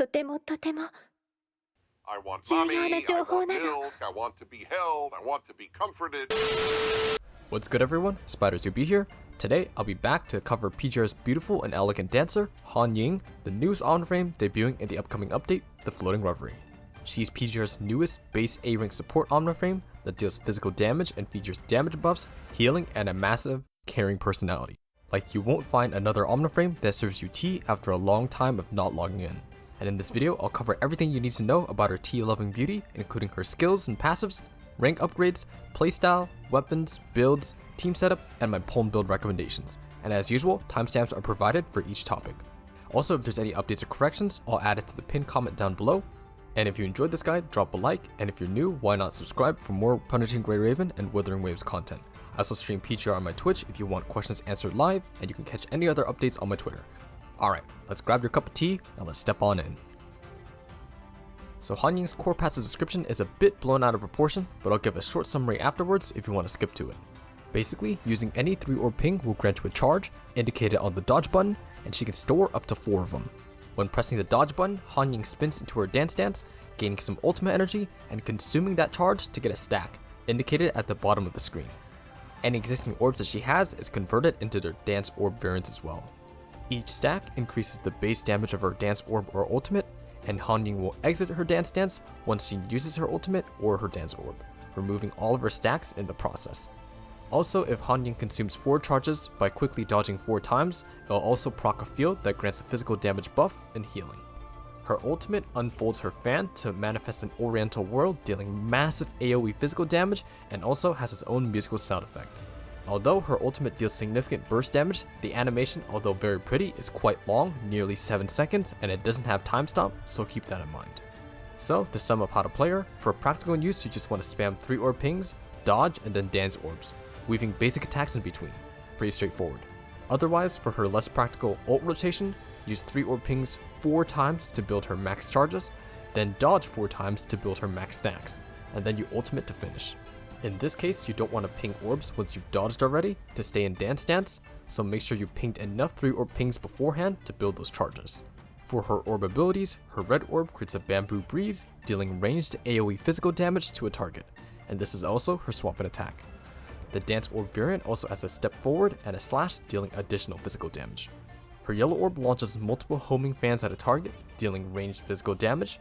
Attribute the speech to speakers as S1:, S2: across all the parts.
S1: とてもとても
S2: I want
S1: 重
S2: mommy,
S1: 要な
S2: I
S1: 情報
S2: want
S1: なの。
S2: milk, I want to be held, I want to be comforted.
S3: What's good everyone, Spiders2B here. Today I'll be back to cover PGR's beautiful and elegant dancer, Hanying, the newest Omniframe debuting in the upcoming update, the Floating Reverie. She's PGR's newest base A-rank support Omniframe that deals physical damage and features damage buffs, healing, and a massive, caring personality. Like you won't find another Omniframe that serves you tea after a long time of not logging in. And in this video, I'll cover everything you need to know about her tea-loving beauty, including her skills and passives, rank upgrades, playstyle, weapons, builds, team setup, and my Pulm build recommendations. And as usual, timestamps are provided for each topic. Also, if there's any updates or corrections, I'll add it to the pinned comment down below. And if you enjoyed this guide, drop a like, and if you're new, why not subscribe for more Punishing Grey Raven and Withering Waves content. I also stream PGR on my Twitch if you want questions answered live, and you can catch any other updates on my Twitter. Alright, let's grab your cup of tea, and let's step on in. So Hanying's core passive description is a bit blown out of proportion, but I'll give a short summary afterwards if you want to skip to it. Basically, using any 3-orb ping will grant you a charge, indicated on the dodge button, and she can store up to 4 of them. When pressing the dodge button, Hanying spins into her dance dance, gaining some ultimate energy, and consuming that charge to get a stack, indicated at the bottom of the screen. Any existing orbs that she has is converted into their dance orb variants as well. Each stack increases the base damage of her dance orb or ultimate, and Hanying will exit her dance dance once she uses her ultimate or her dance orb, removing all of her stacks in the process. Also, if Hanying consumes 4 charges by quickly dodging 4 times, it'll also proc a field that grants a physical damage buff and healing. Her ultimate unfolds her fan to manifest an oriental world dealing massive AoE physical damage and also has its own musical sound effect. Although her ultimate deals significant burst damage, the animation, although very pretty, is quite long, nearly 7 seconds, and it doesn't have time stomp, so keep that in mind. So, to sum up how to play her, for practical use you just want to spam 3-orb pings, dodge, and then dance orbs, weaving basic attacks in between. Pretty straightforward. Otherwise, for her less practical ult rotation, use 3-orb pings 4 times to build her max charges, then dodge 4 times to build her max stacks, and then you ultimate to finish. In this case, you don't want to ping orbs once you've dodged already to stay in dance dance, so make sure you pinged enough 3-orb pings beforehand to build those charges. For her orb abilities, her red orb creates a bamboo breeze, dealing ranged AoE physical damage to a target, and this is also her swap and attack. The dance orb variant also has a step forward and a slash, dealing additional physical damage. Her yellow orb launches multiple homing fans at a target, dealing ranged physical damage,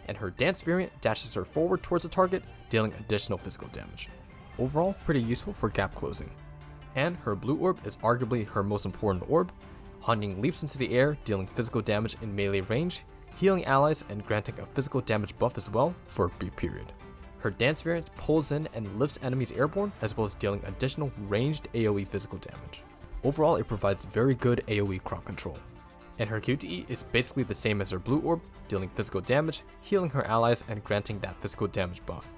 S3: and her dance variant dashes her forward towards a target, dealing additional physical damage. Overall, pretty useful for gap closing. And her blue orb is arguably her most important orb. Hanying leaps into the air, dealing physical damage in melee range, healing allies, and granting a physical damage buff as well for a brief period. Her dance variant pulls in and lifts enemies airborne, as well as dealing additional ranged AoE physical damage. Overall, it provides very good AoE crowd control. And her QTE is basically the same as her blue orb, dealing physical damage, healing her allies, and granting that physical damage buff.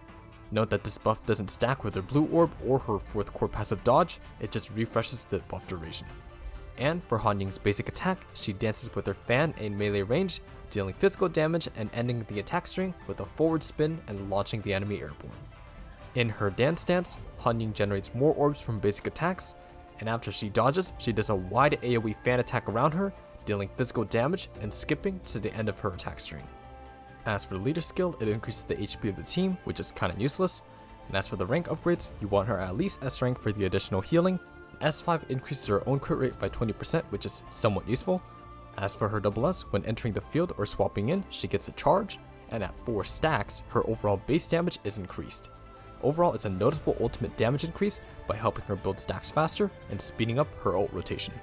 S3: Note that this buff doesn't stack with her blue orb or her 4th core passive dodge, it just refreshes the buff duration. And for Hanying's basic attack, she dances with her fan in melee range, dealing physical damage and ending the attack string with a forward spin and launching the enemy airborne. In her dance dance, Hanying generates more orbs from basic attacks, and after she dodges, she does a wide AoE fan attack around her, dealing physical damage and skipping to the end of her attack string. As for the leader skill, it increases the HP of the team, which is kinda useless, and as for the rank upgrades, you want her at least S rank for the additional healing. S5 increases her own crit rate by 20%, which is somewhat useful. As for her double S, when entering the field or swapping in, she gets a charge, and at 4 stacks, her overall base damage is increased. Overall, it's a noticeable ultimate damage increase by helping her build stacks faster and speeding up her ult rotation.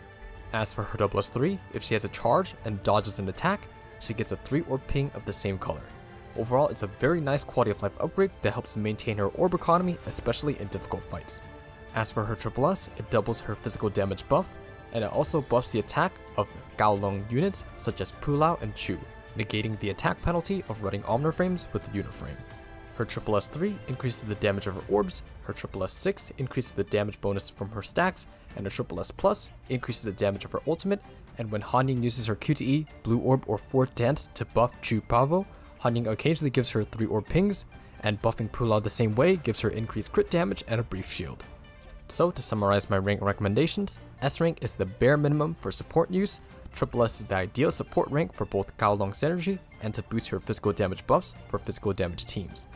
S3: As for her double S3, if she has a charge and dodges an attack, she gets a 3-orb ping of the same color. Overall, it's a very nice quality of life upgrade that helps maintain her orb economy, especially in difficult fights. As for her triple S, it doubles her physical damage buff, and it also buffs the attack of Gaolong units such as Pulao and Chu, negating the attack penalty of running Omniframes with the Uniframe. Her triple S3 increases the damage of her orbs, her triple S6 increases the damage bonus from her stacks, and her triple S plus increases the damage of her ultimate, and when Hanying uses her QTE, blue orb or 4th dance to buff Chu Pavo, Hanying occasionally gives her 3-orb pings, and buffing Pulao the same way gives her increased crit damage and a brief shield. So to summarize my rank recommendations, S rank is the bare minimum for support use, Triple S is the ideal support rank for both Gaolong synergy and to boost her physical damage buffs for physical damage teams.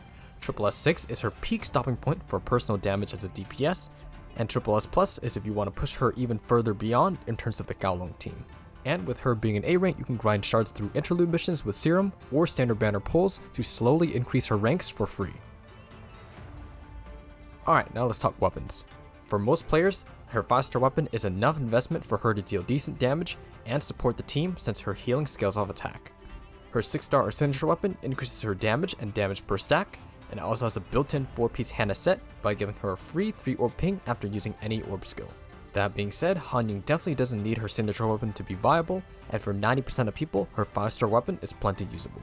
S3: Triple S 6 is her peak stopping point for personal damage as a DPS, and Triple S Plus is if you want to push her even further beyond in terms of the Gaolong team. And with her being an A rank, you can grind shards through interlude missions with Serum or standard banner pulls to slowly increase her ranks for free. Alright, now let's talk weapons. For most players, her 5-star weapon is enough investment for her to deal decent damage and support the team since her healing scales off attack. Her 6-star or signature weapon increases her damage and damage per stack, and also has a built-in 4-piece Hana set by giving her a free 3-orb ping after using any orb skill. That being said, Hanying definitely doesn't need her signature weapon to be viable, and for 90% of people, her 5-star weapon is plenty usable.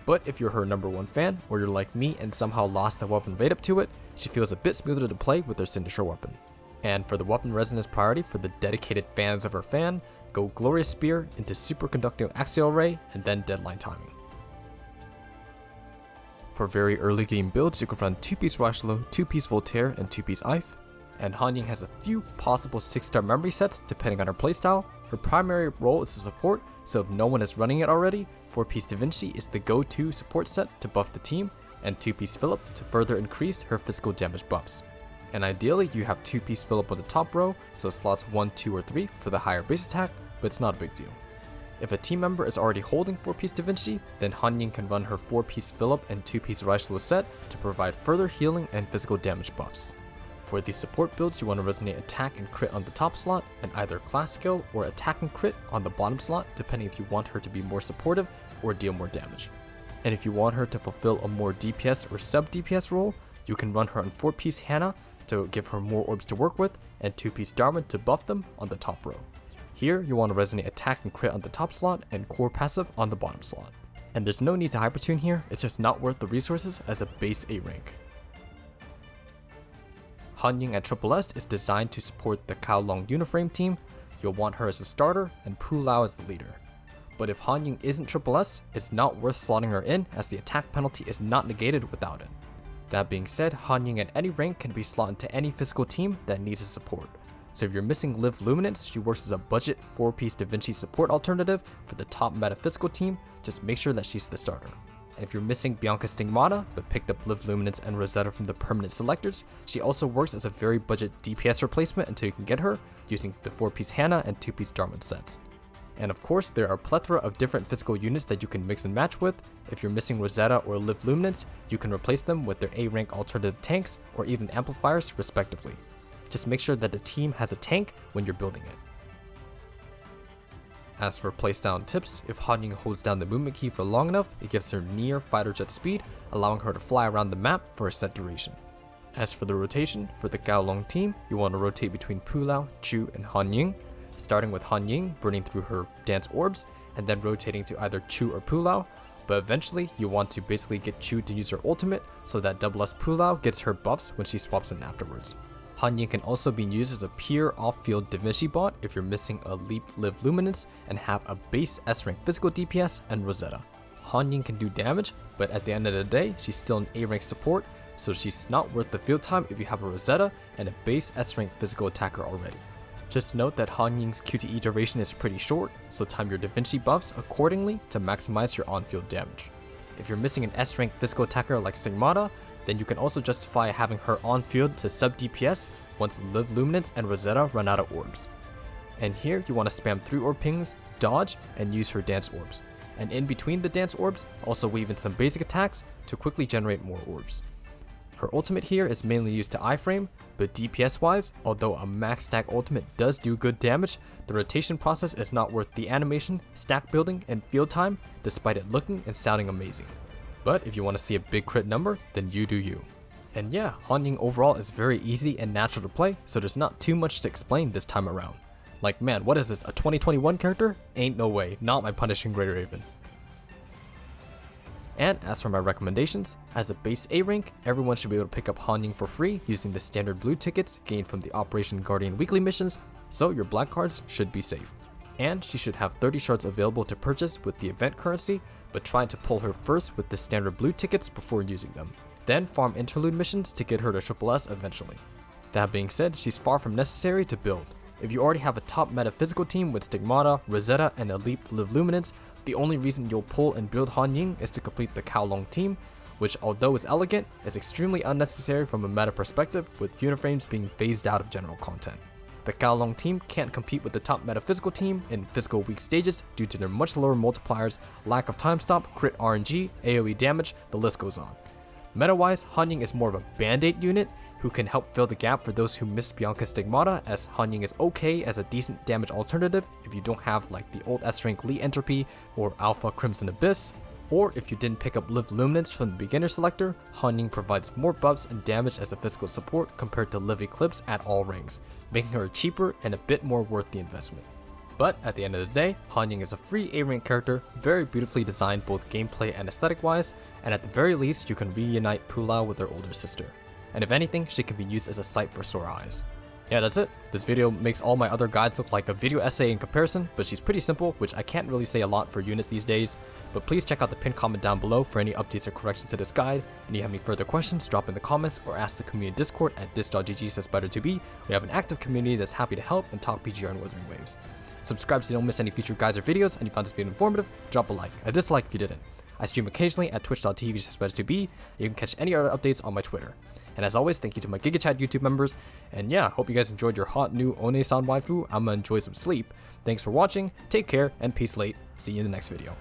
S3: But if you're her number 1 fan, or you're like me and somehow lost the weapon right up to it, she feels a bit smoother to play with her signature weapon. And for the weapon resonance priority for the dedicated fans of her fan, go Glorious Spear into Superconducting Axial Ray and then Deadline Timing. For very early game builds, you can run 2-piece Rashlo, 2-piece Voltaire, and 2-piece Ife. And Hanying has a few possible 6-star memory sets depending on her playstyle. Her primary role is to support, so if no one is running it already, 4-piece Da Vinci is the go-to support set to buff the team, and 2-piece Philip to further increase her physical damage buffs. And ideally, you have 2-piece Philip on the top row, so slots 1, 2, or 3 for the higher base attack, but it's not a big deal. If a team member is already holding 4-piece Da Vinci, then Hanying can run her 4-piece Philip and 2-piece Rashlo set to provide further healing and physical damage buffs. For these support builds, you want to resonate attack and crit on the top slot, and either class skill or attack and crit on the bottom slot, depending if you want her to be more supportive or deal more damage. And if you want her to fulfill a more DPS or sub DPS role, you can run her on 4-piece Hana to give her more orbs to work with, and 2-piece Dharma to buff them on the top row. Here, you want to resonate attack and crit on the top slot and core passive on the bottom slot. And there's no need to hypertune here, it's just not worth the resources as a base A rank. Hanying at Triple S is designed to support the Gaolong Uniframe team. You'll want her as a starter and Pu Lao as the leader. But if Hanying isn't Triple S, it's not worth slotting her in as the attack penalty is not negated without it. That being said, Hanying at any rank can be slotted to any physical team that needs a support. So if you're missing Liv Luminance, she works as a budget 4-piece Da Vinci support alternative for the top metaphysical team, just make sure that she's the starter. And if you're missing Bianca Stigmata, but picked up Liv Luminance and Rosetta from the permanent selectors, she also works as a very budget DPS replacement until you can get her, using the 4-piece Hana and 2-piece Dharma sets. And of course, there are a plethora of different physical units that you can mix and match with. If you're missing Rosetta or Liv Luminance, you can replace them with their A-rank alternative tanks or even amplifiers respectively. Just make sure that the team has a tank when you're building it. As for playstyle and tips, if Hanying holds down the movement key for long enough, it gives her near fighter jet speed, allowing her to fly around the map for a set duration. As for the rotation, for the Gaolong team, you want to rotate between Pu Lao, Chu, and Hanying, starting with Hanying burning through her dance orbs, and then rotating to either Chu or Pu Lao, but eventually you want to basically get Chu to use her ultimate so that SS Pu Lao gets her buffs when she swaps in afterwards. Hanying can also be used as a pure off-field Da Vinci bot if you're missing a Leap Liv Luminance and have a base S-rank physical DPS and Rosetta. Hanying can do damage, but at the end of the day, she's still an A-rank support, so she's not worth the field time if you have a Rosetta and a base S-rank physical attacker already. Just note that Hanying's QTE duration is pretty short, so time your Da Vinci buffs accordingly to maximize your on-field damage. If you're missing an S-rank physical attacker like Stigmata, then you can also justify having her on-field to sub-DPS once Liv Luminance and Rosetta run out of orbs. And here you want to spam 3-orb pings, dodge, and use her dance orbs. And in between the dance orbs, also weave in some basic attacks to quickly generate more orbs. Her ultimate here is mainly used to iframe, but DPS wise, although a max stack ultimate does do good damage, the rotation process is not worth the animation, stack building, and field time despite it looking and sounding amazing. But if you want to see a big crit number, then you do you. And yeah, Hanying overall is very easy and natural to play, so there's not too much to explain this time around. Like man, what is this, a 2021 character? Ain't no way, not my Punishing Grey Raven. And as for my recommendations, as a base A rank, everyone should be able to pick up Hanying for free using the standard blue tickets gained from the Operation Guardian weekly missions, so your black cards should be safe. And she should have 30 shards available to purchase with the event currency, but try to pull her first with the standard blue tickets before using them. Then farm interlude missions to get her to Triple S eventually. That being said, she's far from necessary to build. If you already have a top meta physical team with Stigmata, Rosetta, and Elite Live Luminance, the only reason you'll pull and build Hanying is to complete the Kowloon team, which although is elegant, is extremely unnecessary from a meta perspective, with Uniframes being phased out of general content. The Kowloon team can't compete with the top meta physical team in physical weak stages due to their much lower multipliers, lack of time stop, crit RNG, AoE damage, the list goes on. Meta-wise, Hanying is more of a band-aid unit who can help fill the gap for those who miss Bianca's Stigmata, as Hanying is okay as a decent damage alternative if you don't have like the old S-rank Lee Entropy or Alpha Crimson Abyss, or if you didn't pick up Live Luminance from the beginner selector. Hanying provides more buffs and damage as a physical support compared to Live Eclipse at all ranks, making her cheaper and a bit more worth the investment. But at the end of the day, Hanying is a free A-rank character, very beautifully designed both gameplay and aesthetic wise, and at the very least you can reunite Pulao with her older sister. And if anything, she can be used as a sight for sore eyes. Yeah, that's it. This video makes all my other guides look like a video essay in comparison, but she's pretty simple, which I can't really say a lot for units these days. But please check out the pinned comment down below for any updates or corrections to this guide, and if you have any further questions, drop in the comments or ask the community Discord at dis.gg/spider2b. We have an active community that's happy to help and talk PGR and Wuthering Waves. Subscribe so you don't miss any future guides or videos, and if you found this video informative, drop a like, a dislike if you didn't. I stream occasionally at twitch.tv/spider2b. You can catch any other updates on my Twitter. And as always, thank you to my GigaChat YouTube members. And yeah, hope you guys enjoyed your hot new One-san waifu. I'm gonna enjoy some sleep. Thanks for watching, take care, and peace late. See you in the next video.